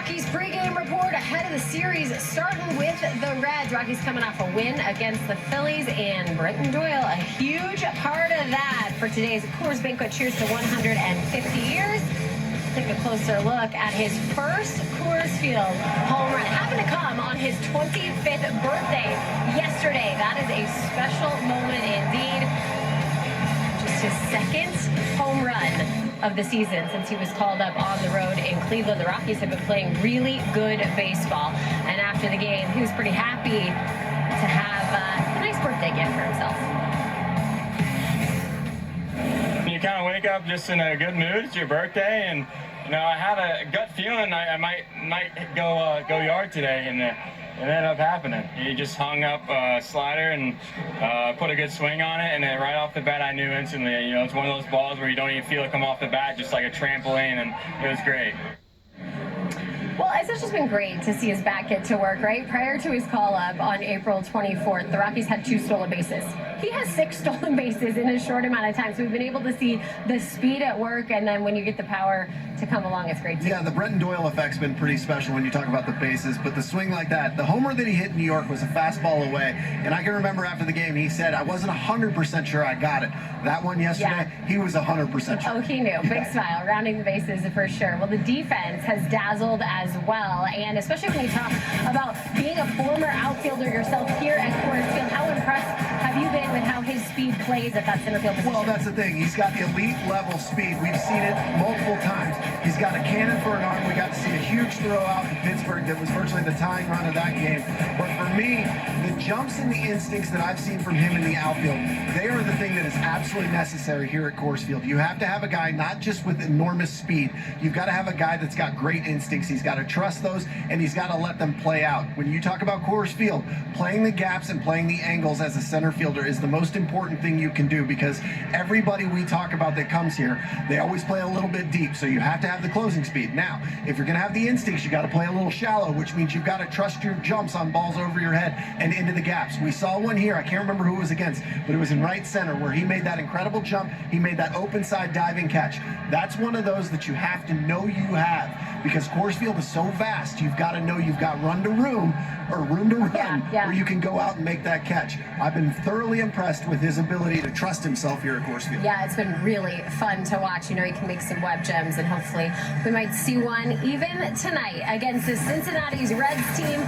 Rockies pregame report ahead of the series, starting with the Reds. Rockies coming off a win against the Phillies, and Brenton Doyle, a huge part of that for today's Coors Banquet. Cheers to 150 years. Take a closer look at his first Coors Field home run. Happened to come on his 25th birthday yesterday. That is a special moment indeed. Just his second home run of the season since he was called up on the road in Cleveland. The Rockies have been playing really good baseball, and after the game, he was pretty happy to have a nice birthday gift for himself. You kind of wake up just in a good mood. It's your birthday, and I had a gut feeling I might go yard today, and it ended up happening. He just hung up a slider and put a good swing on it, and then right off the bat I knew instantly. It's one of those balls where you don't even feel it come off the bat, just like a trampoline, and it was great. Well, it's just been great to see his bat get to work, right? Prior to his call-up on April 24th, the Rockies had 2 stolen bases. He has 6 stolen bases in a short amount of time, so we've been able to see the speed at work, and then when you get the power to come along, it's great too. Yeah, the Brenton Doyle effect's been pretty special when you talk about the bases, but the swing like that, the homer that he hit in New York was a fastball away, and I can remember after the game he said, I wasn't 100% sure I got it. That one yesterday, he was 100% sure. Oh, he knew. Big smile, rounding the bases for sure. Well, the defense has dazzled as well, and especially when you talk about being a former outfielder yourself here at Coors Field, how impressed have you been with how his speed plays at that center field position? Well, that's the thing. He's got the elite level speed. We've seen it multiple times. He's got a cannon for an arm. We got to see a huge throw out in Pittsburgh that was virtually the tying run of that game. But for me, the jumps and the instincts that I've seen from him in the outfield, they are the thing that is absolutely necessary here at Coors Field. You have to have a guy not just with enormous speed. You've got to have a guy that's got great instincts. He's got to trust those, and he's got to let them play out. When you talk about Coors Field, playing the gaps and playing the angles as a center fielder is the most important thing you can do, because everybody we talk about that comes here, they always play a little bit deep, so you have to have the closing speed. Now, if you're going to have the instincts, you got to play a little shallow, which means you've got to trust your jumps on balls over your head and into the gaps. We saw one here, I can't remember who it was against, but it was in right center where he made that incredible jump. He made that open side diving catch. That's one of those that you have to know you have, because Coors Field is so vast. You've got to know you've got room to run, where you can go out and make that catch. I've been thoroughly impressed with his ability to trust himself here at Coors Field. Yeah, it's been really fun to watch. He can make some web gems, and hopefully we might see one even tonight against the Cincinnati's Reds team.